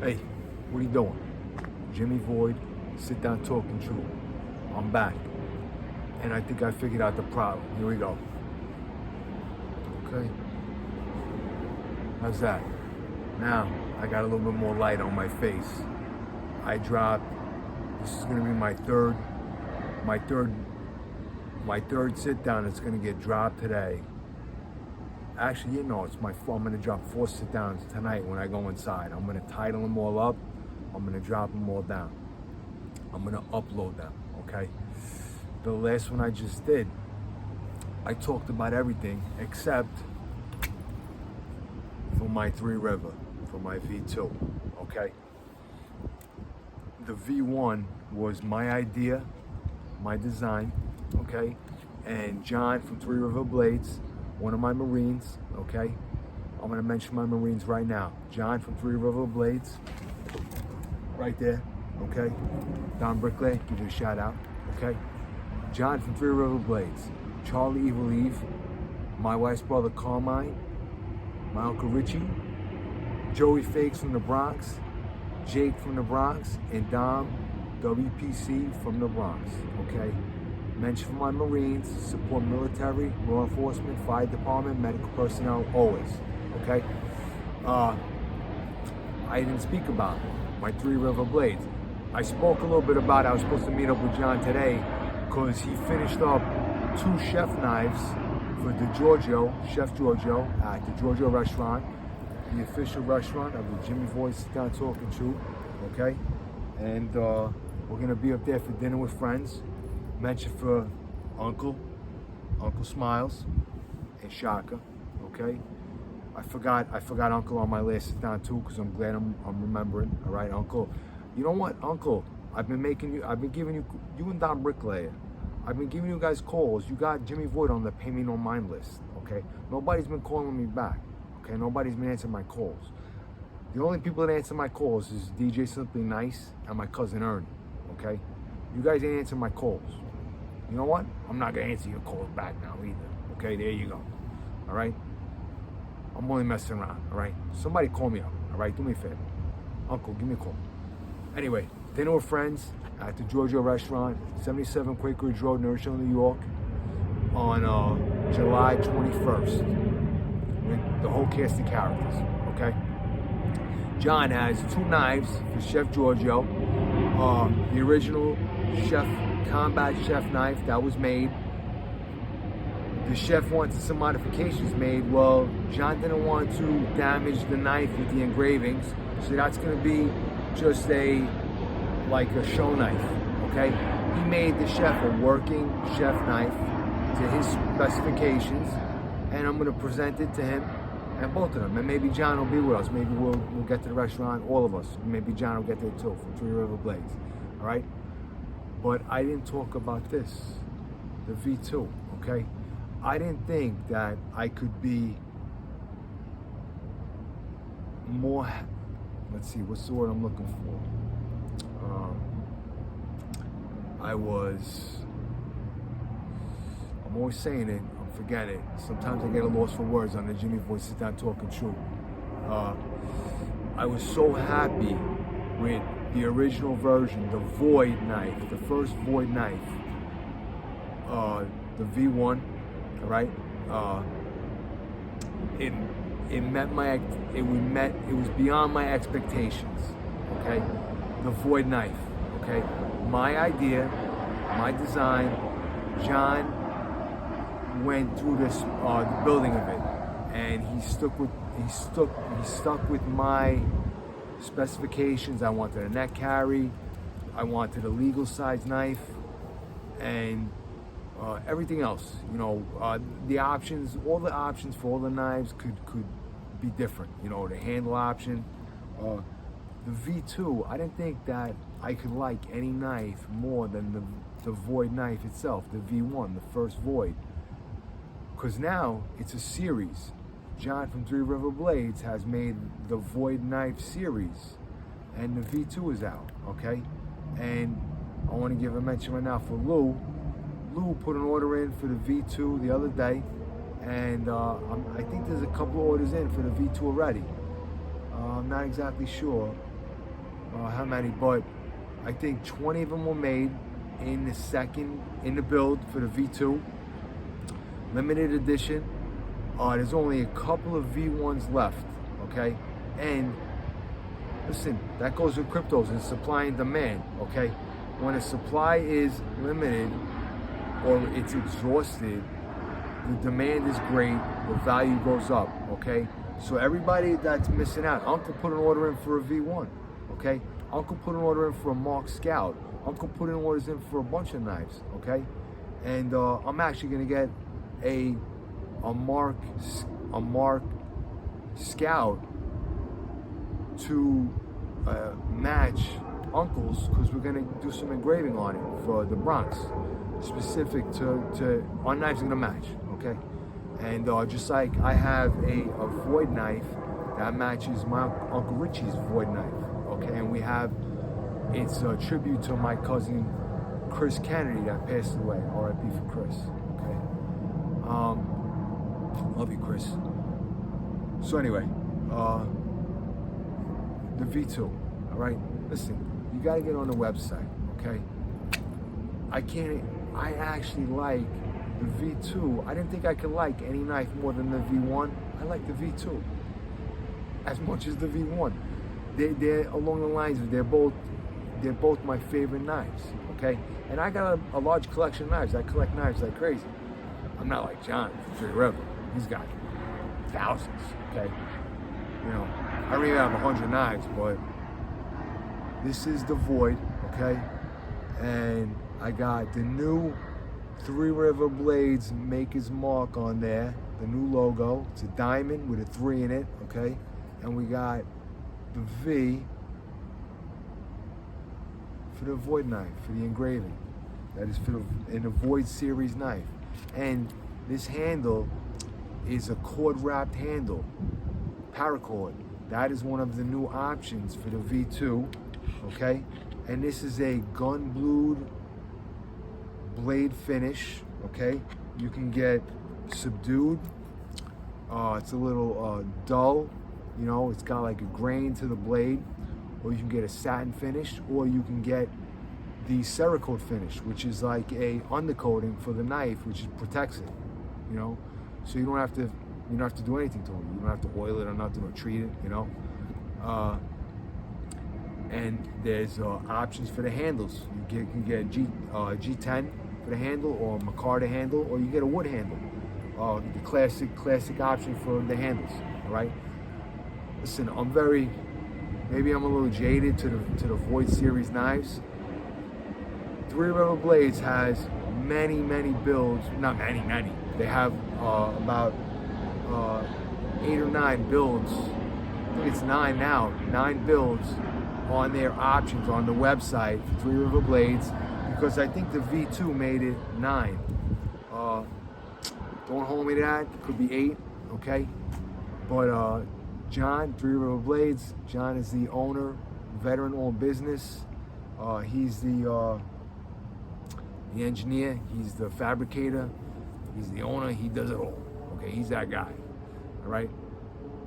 Hey, what are you doing? Jimmy Void, sit down, talking true. I'm back. And I think I figured out the problem. Here we go. Okay. How's that? Now, I got a little bit more light on my face. I dropped, this is gonna be my third sit down. It's gonna get dropped today. Actually, I'm gonna drop 4 sit downs tonight when I go inside. I'm gonna title them all up. I'm gonna drop them all down. I'm gonna upload them, okay? The last one I just did, I talked about everything except for my 3 River, for my V2, okay? The V1 was my idea, my design, okay? And John from 3 RiverBlades, one of my Marines, okay? I'm gonna mention my Marines right now. John from 3 RiverBlades, right there, okay? Don Brickley, give you a shout out, okay? John from 3 RiverBlades, Charlie Evil Eve, my wife's brother Carmine, my Uncle Richie, Joey Fakes from the Bronx, Jake from the Bronx, and Dom WPC from the Bronx, okay? Mention for my Marines, support military, law enforcement, fire department, medical personnel, always, okay? I didn't speak about my 3 RiverBlades. I spoke a little bit about it. I was supposed to meet up with John today because he finished up 2 chef knives for the Chef Giorgio at the Giorgio restaurant, the official restaurant of the Jimmy Void Sit Down Talking True, okay? And we're gonna be up there for dinner with friends. Mention for Uncle Smiles, and Shaka, okay? I forgot Uncle on my last sit down too, because I'm glad I'm remembering. All right, Uncle. You know what, Uncle? I've been giving you and Don Bricklayer, I've been giving you guys calls. You got Jimmy Void on the pay me no mind list, okay? Nobody's been calling me back, okay? Nobody's been answering my calls. The only people that answer my calls is DJ Simply Nice and my cousin Ernie, okay? You guys ain't answering my calls. You know what? I'm not gonna answer your calls back now either. Okay, there you go. All right? I'm only messing around, all right? Somebody call me up, all right? Do me a favor. Uncle, give me a call. Anyway, dinner with friends at the Giorgio restaurant, 77 Quaker Ridge Road, Newark, New York, on July 21st, with the whole cast of characters, okay? John has 2 knives for Chef Giorgio, the original combat chef knife that was made. The chef wanted some modifications made. Well, John didn't want to damage the knife with the engravings, so that's going to be just like a show knife, okay? He made the chef a working chef knife to his specifications, and I'm going to present it to him and both of them. And maybe John will be with us. Maybe we'll get to the restaurant, all of us. Maybe John will get there too, from 3 RiverBlades, all right? But I didn't talk about this, the V2, okay? I didn't think that I could be more, let's see, what's the word I'm looking for? I'm always saying it, I'm forgetting it. Sometimes I get a loss for words on the Jimmy Void Sit Down Talking True. I was so happy with the original version, the Void knife, the first Void knife, the V1, all right? It was beyond my expectations, okay? The Void knife, okay? My idea, my design, John went through the building of it, and he stuck with my specifications. I wanted a neck carry, I wanted a legal size knife, and everything else. You know, the options, all the options for all the knives could be different. You know, the handle option, the V2. I didn't think that I could like any knife more than the Void knife itself, the V1, the first Void. Because now it's a series. John from 3 RiverBlades has made the Void knife series, and the V2 is out, okay? And I want to give a mention right now for Lou. Lou put an order in for the V2 the other day, and I think there's a couple orders in for the V2 already. I'm not exactly sure, how many, but I think 20 of them were made in the build for the V2. Limited edition. There's only a couple of V1s left, okay? And listen, that goes with cryptos and supply and demand, okay? When a supply is limited or it's exhausted, the demand is great, the value goes up, okay? So everybody that's missing out, Uncle put an order in for a V1, okay? Uncle put an order in for a Mark Scout. Uncle put in orders in for a bunch of knives, okay? And I'm actually gonna get a Mark Scout to match Uncle's, because we're gonna do some engraving on it for the Bronx, specific to our knives are gonna match, okay? And just like I have a Void knife that matches my Uncle Richie's Void knife, okay? And we have, it's a tribute to my cousin Chris Kennedy that passed away, R.I.P. for Chris, okay? Love you, Chris. So anyway, the V2, all right? Listen, you gotta get on the website, okay? I actually like the V2. I didn't think I could like any knife more than the V1. I like the V2 as much as the V1. They're along the lines of they're both my favorite knives, okay? And I got a large collection of knives. I collect knives like crazy. I'm not like John from River. He's got thousands, okay? You know, I don't even have 100 knives, but this is the Void, okay? And I got the new RiverBlades Maker's Mark on there, the new logo. It's a diamond with a 3 in it, okay? And we got the V for the Void knife, for the engraving. That is in the Void series knife. And this handle is a cord wrapped handle, paracord. That is one of the new options for the V2, okay? And this is a gun blued blade finish, okay? You can get subdued. It's a little dull, you know, it's got like a grain to the blade, or you can get a satin finish, or you can get the Cerakote finish, which is like a undercoating for the knife, which protects it, you know? So you don't have to do anything to it. You don't have to oil it or nothing or treat it, you know? And there's options for the handles. You can get G10 for the handle, or micarta handle, or you get a wood handle. The classic option for the handles, all right? Listen, maybe I'm a little jaded to the Void series knives. RiverBlades has many builds, not many. They have about 8 or 9 builds. I think it's 9 now, 9 builds on their options on the website for RiverBlades, because I think the V2 made it 9. Don't hold me to that, it could be 8, okay? But John, RiverBlades, John is the owner, veteran-owned business. He's the engineer, he's the fabricator, he's the owner, he does it all, okay? He's that guy, all right?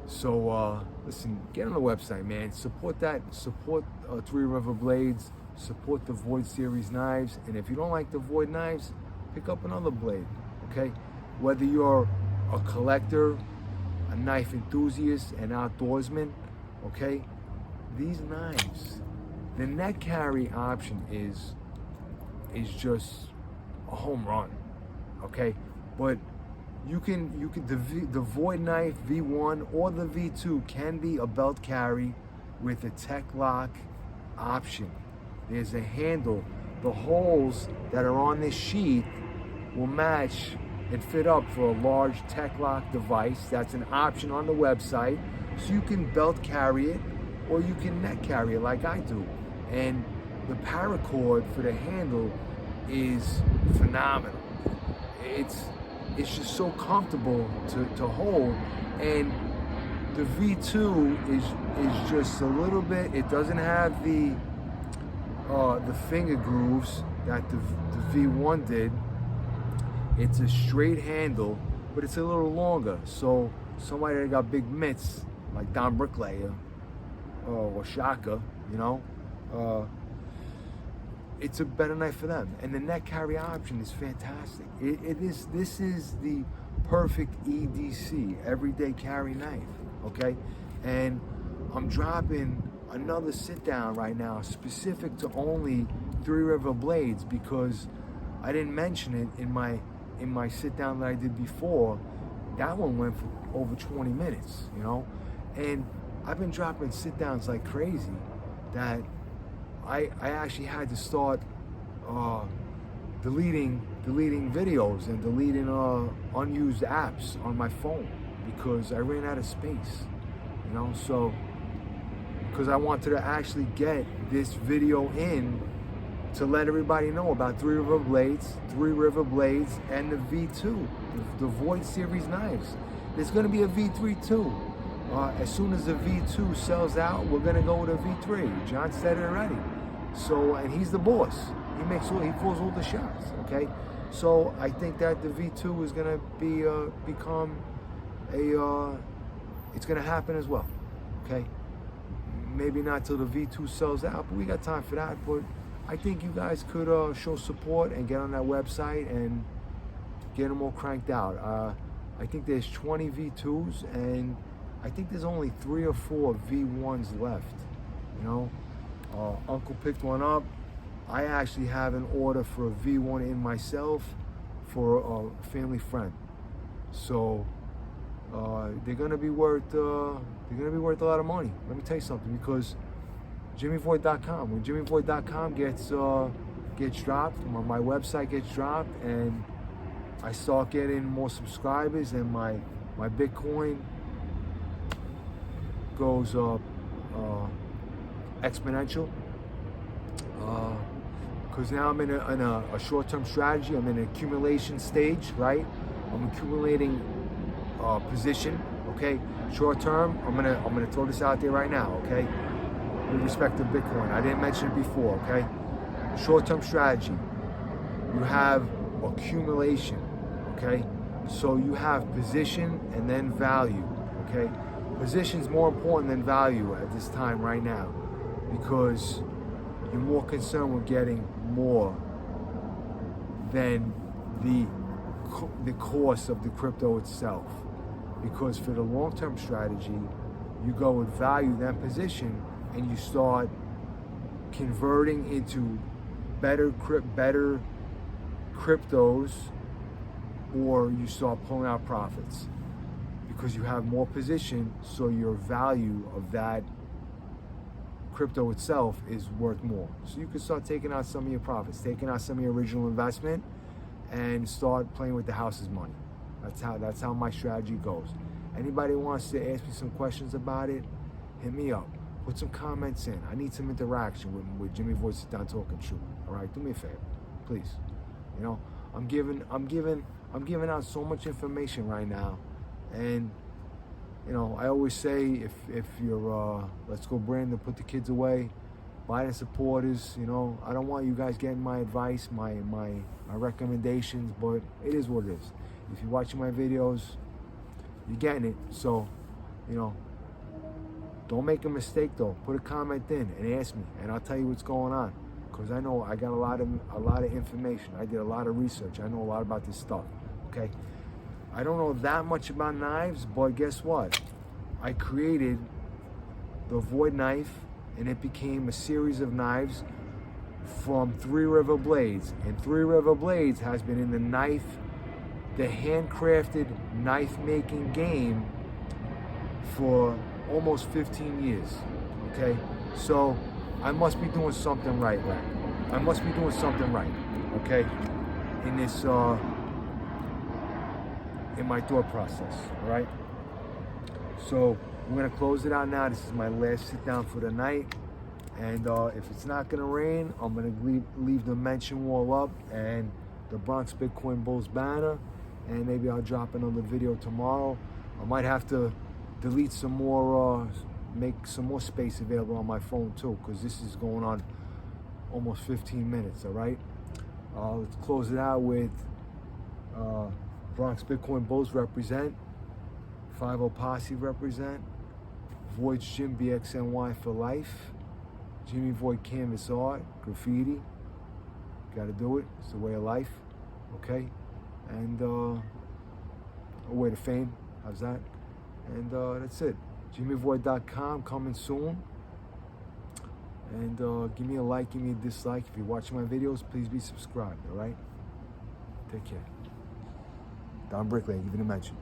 So, listen, get on the website, man. Support RiverBlades, support the Void series knives, and if you don't like the Void knives, pick up another blade, okay? Whether you're a collector, a knife enthusiast, an outdoorsman, okay? These knives, the net carry option is just a home run, okay? But the Void knife V1 or the V2 can be a belt carry with a tech lock option. There's a handle. The holes that are on this sheath will match and fit up for a large tech lock device. That's an option on the website. So you can belt carry it, or you can net carry it like I do. And the paracord for the handle is phenomenal. It's just so comfortable to hold, and the V2 is just a little bit. It doesn't have the finger grooves that the V1 did. It's a straight handle, but it's a little longer. So somebody that got big mitts like Don Bricklayer or Shaka, you know, it's a better knife for them. And the net carry option is fantastic. This is the perfect EDC, everyday carry knife, okay? And I'm dropping another sit down right now specific to only Three River Blades, because I didn't mention it in my sit down that I did before. That one went for over 20 minutes, you know? And I've been dropping sit downs like crazy that I actually had to start deleting videos and deleting unused apps on my phone because I ran out of space, you know? So, because I wanted to actually get this video in to let everybody know about Three River Blades, and the V2, the Void series knives. There's gonna be a V3 too. As soon as the V2 sells out, we're gonna go with a V3. John said it already. So, and he's the boss. He pulls all the shots, okay? So I think that the V2 is gonna become it's gonna happen as well, okay? Maybe not till the V2 sells out, but we got time for that. But I think you guys could show support and get on that website and get them all cranked out. I think there's 20 V2s, and I think there's only 3 or 4 V1s left, you know? Uncle picked one up. I actually have an order for a V1 in myself for a family friend. So they're gonna be worth a lot of money. Let me tell you something, because JimmyVoid.com. When JimmyVoid.com gets dropped, my website gets dropped, and I start getting more subscribers, and my Bitcoin goes up exponential. Because now I'm in a short-term strategy. I'm in an accumulation stage, right? I'm accumulating position. Okay, short-term. I'm gonna throw this out there right now. Okay, with respect to Bitcoin, I didn't mention it before. Okay, short-term strategy. You have accumulation. Okay, so you have position and then value. Okay, position is more important than value at this time right now, because you're more concerned with getting more than the cost of the crypto itself. Because for the long-term strategy, you go with value then position, and you start converting into better cryptos, or you start pulling out profits because you have more position, so your value of that crypto itself is worth more. So you can start taking out some of your profits, taking out some of your original investment, and start playing with the house's money. That's how my strategy goes. Anybody wants to ask me some questions about it, hit me up. Put some comments in. I need some interaction with Jimmy Void Sit Down Talking Truth. All right, do me a favor, please. You know, I'm giving out so much information right now, and you know, I always say, if you're, let's go Brandon, put the kids away, Biden supporters, you know, I don't want you guys getting my advice, my recommendations, but it is what it is. If you're watching my videos, you're getting it. So, you know, don't make a mistake though. Put a comment in and ask me, and I'll tell you what's going on. Because I know I got a lot of information. I did a lot of research. I know a lot about this stuff, okay? I don't know that much about knives, but guess what? I created the Void knife, and it became a series of knives from Three River Blades. And Three River Blades has been in the handcrafted knife making game for almost 15 years, okay? So I must be doing something right, I must be doing something right, okay? In this, in my thought process, all right? So we're gonna close it out now. This is my last sit down for the night. And if it's not gonna rain, I'm gonna leave the mention wall up and the Bronx Bitcoin Bulls banner, and maybe I'll drop another video tomorrow. I might have to delete some more, make some more space available on my phone too, because this is going on almost 15 minutes, all right? Let's close it out with Bronx Bitcoin Bulls represent, 50 Posse represent, Void's Gym BXNY for life, Jimmy Void canvas art, graffiti. Got to do it. It's the way of life. Okay? And a way to fame. How's that? And that's it. JimmyVoid.com, coming soon. And give me a like, give me a dislike. If you're watching my videos, please be subscribed, all right? Take care. Don Brickley, I give you a mention.